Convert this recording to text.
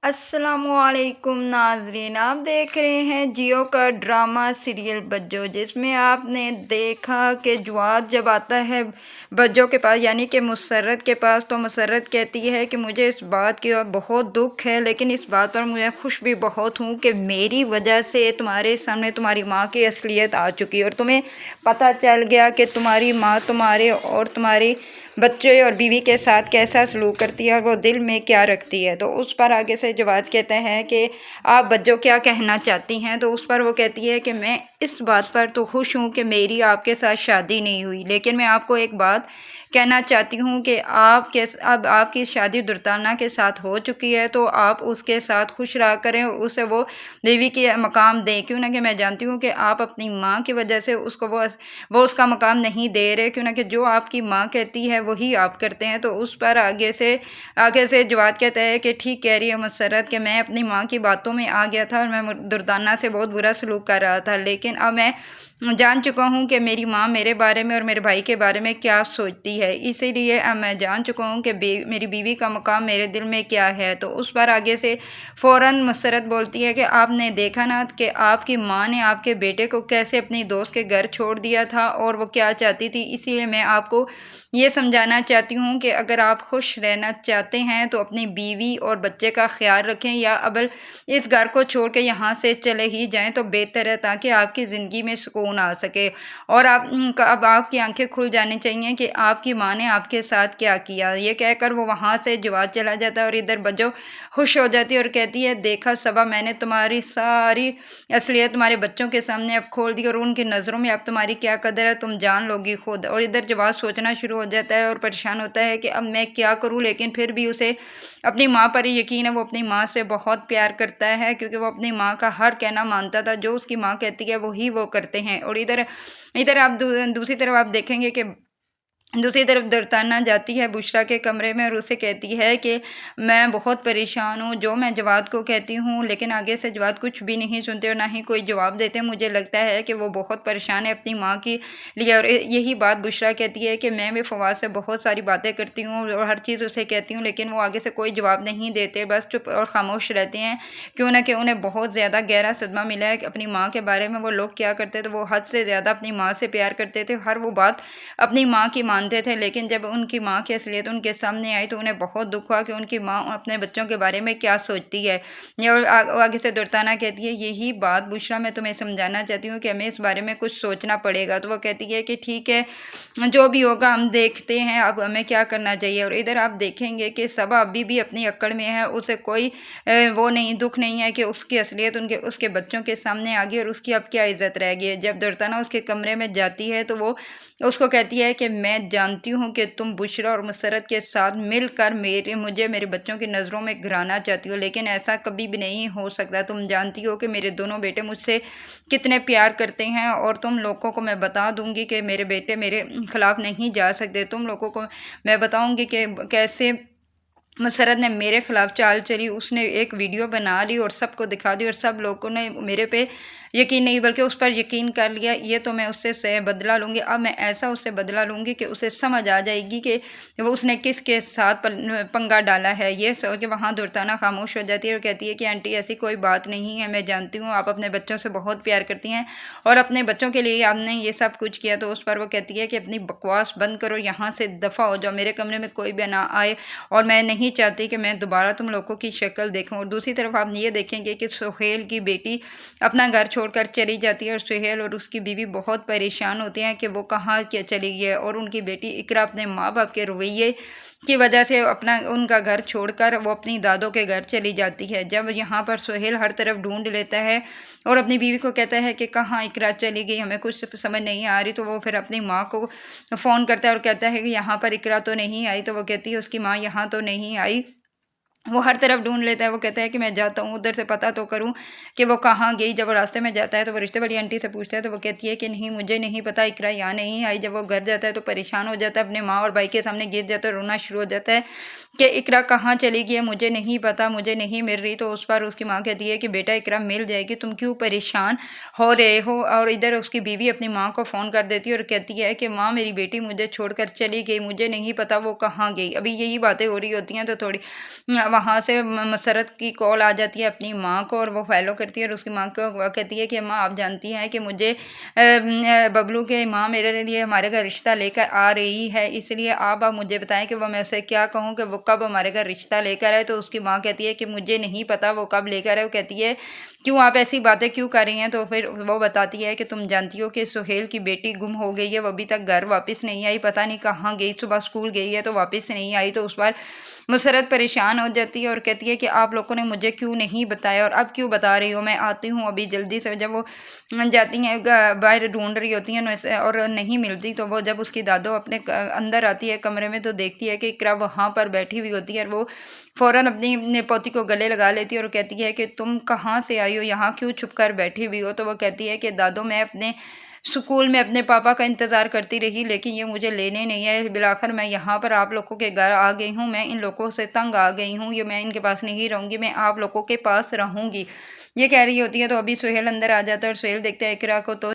السلام علیکم ناظرین، آپ دیکھ رہے ہیں جیو کا ڈرامہ سیریل بجو، جس میں آپ نے دیکھا کہ جواد جب آتا ہے بجو کے پاس یعنی کہ مسرت کے پاس، تو مسرت کہتی ہے کہ مجھے اس بات کی بہت دکھ ہے، لیکن اس بات پر مجھے خوش بھی بہت ہوں کہ میری وجہ سے تمہارے سامنے تمہاری ماں کی اصلیت آ چکی ہے اور تمہیں پتہ چل گیا کہ تمہاری ماں تمہارے اور تمہاری بچے اور بیوی کے ساتھ کیسا سلوک کرتی ہے اور وہ دل میں کیا رکھتی ہے۔ تو اس پر آگے سے جواد کہتا ہے کہ آپ بجو کیا کہنا چاہتی ہیں؟ تو اس پر وہ کہتی ہے کہ میں اس بات پر تو خوش ہوں کہ میری آپ کے ساتھ شادی نہیں ہوئی، لیکن میں آپ کو ایک بات کہنا چاہتی ہوں کہ اب آپ کی شادی درتانہ کے ساتھ ہو چکی ہے، تو آپ اس کے ساتھ خوش رہا کریں اور اسے وہ بیوی کی مقام دیں، کیوں نہ کہ میں جانتی ہوں کہ آپ اپنی ماں کی وجہ سے اس کو وہ اس کا مقام نہیں دے رہے، کیوں نہ کہ جو آپ کی ماں کہتی ہے وہی آپ کرتے ہیں۔ تو اس پر آگے سے جواد کہتا ہے کہ ٹھیک کہہ رہی ہے مسرت کہ میں اپنی ماں کی باتوں میں آ گیا تھا اور میں دردانہ سے بہت برا سلوک کر رہا تھا، لیکن اب میں جان چکا ہوں کہ میری ماں میرے بارے میں اور میرے بھائی کے بارے میں کیا سوچتی ہے، اسی لیے اب میں جان چکا ہوں کہ میری بیوی کا مقام میرے دل میں کیا ہے۔ تو اس پر آگے سے فوراً مسرت بولتی ہے کہ آپ نے دیکھا نا کہ آپ کی ماں نے آپ کے بیٹے کو کیسے اپنی دوست کے گھر چھوڑ دیا تھا اور وہ کیا چاہتی تھی، اسی لیے میں آپ کو یہ سمجھانا چاہتی ہوں کہ اگر آپ خوش رہنا چاہتے ہیں تو اپنی بیوی اور بچے کا خیال رکھیں، یا ابل اس گھر کو چھوڑ کے یہاں سے چلے ہی جائیں تو بہتر ہے، تاکہ آپ کی زندگی میں سکون آ سکے اور اب آپ کی آنکھیں کھل جانی چاہیے کہ آپ کی ماں نے آپ کے ساتھ کیا کیا۔ یہ کہہ کر وہ وہاں سے جواد چلا جاتا ہے اور ادھر بجو خوش ہو جاتی ہے اور کہتی ہے دیکھا صبا، میں نے تمہاری ساری اصلیت تمہارے بچوں کے سامنے اب کھول دی اور ان کی نظروں میں اب تمہاری کیا قدر ہے تم جان لو گی خود۔ اور ادھر جواد سوچنا شروع ہو جاتا ہے اور پریشان ہوتا ہے کہ اب میں کیا کروں، لیکن پھر بھی اسے اپنی ماں پر ہی یقین ہے، وہ اپنی ماں سے بہت پیار کرتا ہے کیونکہ وہ اپنی ماں کا ہر کہنا مانتا تھا، جو اس کی ماں کہتی ہے وہی وہ کرتے ہیں۔ اور ادھر آپ دوسری طرف آپ دیکھیں گے کہ دوسری طرف درتانہ جاتی ہے بشریٰ کے کمرے میں اور اسے کہتی ہے کہ میں بہت پریشان ہوں، جو میں جواد کو کہتی ہوں لیکن آگے سے جواد کچھ بھی نہیں سنتے اور نہ ہی کوئی جواب دیتے، مجھے لگتا ہے کہ وہ بہت پریشان ہے اپنی ماں کی لیے۔ اور یہی بات بشریٰ کہتی ہے کہ میں بھی فواد سے بہت ساری باتیں کرتی ہوں اور ہر چیز اسے کہتی ہوں، لیکن وہ آگے سے کوئی جواب نہیں دیتے، بس چپ اور خاموش رہتے ہیں، کیوں نہ کہ انہیں بہت زیادہ گہرا صدمہ ملا ہے کہ اپنی ماں کے بارے میں وہ لوگ کیا کرتے تھے، وہ حد سے زیادہ اپنی ماں سے پیار کرتے تھے، ہر وہ بات اپنی ماں کی مانتے تھے، لیکن جب ان کی ماں کی اصلیت ان کے سامنے آئی تو انہیں بہت دکھ ہوا کہ ان کی ماں اپنے بچوں کے بارے میں کیا سوچتی ہے۔ اور آگے سے درتانہ کہتی ہے یہی بات بشریٰ میں تمہیں سمجھانا چاہتی ہوں کہ ہمیں اس بارے میں کچھ سوچنا پڑے گا۔ تو وہ کہتی ہے کہ ٹھیک ہے، جو بھی ہوگا ہم دیکھتے ہیں اب ہمیں کیا کرنا چاہیے۔ اور ادھر آپ دیکھیں گے کہ صبا ابھی بھی اپنی اکڑ میں ہے، اسے کوئی وہ نہیں دکھ نہیں ہے کہ اس کی اصلیت اس کے بچوں کے سامنے آ گئی اور اس کی اب کیا عزت رہ گئی ہے۔ جب درتانہ اس کے کمرے میں جاتی ہے تو وہ اس کو کہتی ہے کہ میں جانتی ہوں کہ تم بشریٰ اور مسرت کے ساتھ مل کر مجھے میرے بچوں کی نظروں میں گرانا چاہتی ہو، لیکن ایسا کبھی بھی نہیں ہو سکتا۔ تم جانتی ہو کہ میرے دونوں بیٹے مجھ سے کتنے پیار کرتے ہیں اور تم لوگوں کو میں بتا دوں گی کہ میرے بیٹے میرے خلاف نہیں جا سکتے، تم لوگوں کو میں بتاؤں گی کہ کیسے مسرت نے میرے خلاف چال چلی، اس نے ایک ویڈیو بنا لی اور سب کو دکھا دی اور سب لوگوں نے میرے پہ یقین نہیں بلکہ اس پر یقین کر لیا، یہ تو میں اس سے بدلہ لوں گی، اب میں ایسا اس سے بدلہ لوں گی کہ اسے سمجھ آ جائے گی کہ وہ اس نے کس کے ساتھ پنگا ڈالا ہے۔ یہ سوچ کے وہاں درتانہ خاموش ہو جاتی ہے اور کہتی ہے کہ آنٹی ایسی کوئی بات نہیں ہے، میں جانتی ہوں آپ اپنے بچوں سے بہت پیار کرتی ہیں اور اپنے بچوں کے لیے آپ نے یہ سب کچھ کیا۔ تو اس پر وہ کہتی ہے کہ اپنی بکواس بند کرو، یہاں سے دفع ہو جاؤ، میرے کمرے میں کوئی بھی نہ آئے اور میں نہیں چاہتی کہ میں دوبارہ تم لوگوں کی شکل دیکھوں۔ اور دوسری طرف آپ یہ دیکھیں گے کہ سہیل کی بیٹی اپنا گھر چھوڑ کر چلی جاتی ہے اور سہیل اور اس کی بیوی بہت پریشان ہوتے ہیں کہ وہ کہاں چلی گئی ہے، اور ان کی بیٹی اقرا اپنے ماں باپ کے رویے کی وجہ سے ان کا گھر چھوڑ کر وہ اپنی دادوں کے گھر چلی جاتی ہے۔ جب یہاں پر سہیل ہر طرف ڈھونڈ لیتا ہے اور اپنی بیوی کو کہتا ہے کہ کہاں اقرا چلی گئی، ہمیں کچھ سمجھ نہیں آ رہی، تو وہ پھر اپنی ماں کو فون کرتا ہے اور کہتا ہے کہ یہاں پر اقرا تو نہیں آئی، تو وہ کہتی ہے اس کی ماں یہاں تو نہیں آئی، وہ ہر طرف ڈھونڈ لیتا ہے، وہ کہتا ہے کہ میں جاتا ہوں ادھر سے پتہ تو کروں کہ وہ کہاں گئی۔ جب وہ راستے میں جاتا ہے تو وہ رشتے والی آنٹی سے پوچھتا ہے تو وہ کہتی ہے کہ نہیں مجھے نہیں پتہ اقرا یہاں نہیں آئی۔ جب وہ گھر جاتا ہے تو پریشان ہو جاتا ہے، اپنے ماں اور بھائی کے سامنے گر جاتا ہے، رونا شروع ہو جاتا ہے کہ اقرا کہاں چلی گئی ہے، مجھے نہیں پتہ، مجھے نہیں مل رہی۔ تو اس پر اس کی ماں کہتی ہے کہ بیٹا اقرا مل جائے گی، تم کیوں پریشان ہو رہے ہو۔ اور ادھر اس کی بیوی اپنی ماں کو فون کر دیتی ہے اور کہتی ہے کہ ماں میری بیٹی مجھے چھوڑ کر چلی گئی، مجھے نہیں پتہ وہ کہاں گئی۔ ابھی یہی باتیں ہو رہی ہوتی ہیں تو تھوڑی وہاں سے مسرت کی کال آ جاتی ہے اپنی ماں کو، اور وہ فالو کرتی ہے اور اس کی ماں کو کہتی ہے کہ ماں آپ جانتی ہیں کہ مجھے ببلو کے ماں میرے لیے ہمارے گھر رشتہ لے کر آ رہی ہے، اس لیے آپ مجھے بتائیں کہ وہ میں اسے کیا کہوں کہ وہ کب ہمارے گھر رشتہ لے کر آئے۔ تو اس کی ماں کہتی ہے کہ مجھے نہیں پتہ وہ کب لے کر آئے۔ وہ کہتی ہے کیوں آپ ایسی باتیں کیوں کر رہی ہیں؟ تو پھر وہ بتاتی ہے کہ تم جانتی ہو کہ سہیل کی بیٹی گم ہو گئی ہے، وہ ابھی تک گھر واپس نہیں آئی، پتہ نہیں کہاں گئی، صبح اسکول گئی ہے تو واپس نہیں آئی۔ تو اس بار مسرت پریشان ہو جاتی ہے اور کہتی ہے کہ آپ لوگوں نے مجھے کیوں نہیں بتایا اور اب کیوں بتا رہی ہو، میں آتی ہوں ابھی جلدی سے۔ جب وہ جاتی ہیں باہر ڈھونڈ رہی ہوتی ہیں اور نہیں ملتی، تو وہ جب اس کی دادو اپنے اندر آتی ہے کمرے میں تو دیکھتی ہے کہ اقرا وہاں پر بیٹھی ہوئی ہوتی ہے، اور وہ فوراً اپنی پوتی کو گلے لگا لیتی ہے اور کہتی ہے کہ تم کہاں سے آئی ہو، یہاں کیوں چھپ کر بیٹھی ہوئی ہو؟ تو وہ کہتی ہے کہ دادو میں اپنے اسکول میں اپنے پاپا کا انتظار کرتی رہی لیکن یہ مجھے لینے نہیں آئے، بالآخر میں یہاں پر آپ لوگوں کے گھر آ گئی ہوں، میں ان لوگوں سے تنگ آ گئی ہوں، یہ میں ان کے پاس نہیں رہوں گی، میں آپ لوگوں کے پاس رہوں گی، یہ کہہ رہی ہوتی ہے۔ تو ابھی سہیل اندر آ جاتا ہے اور سہیل دیکھتا ہے اقرا کو، تو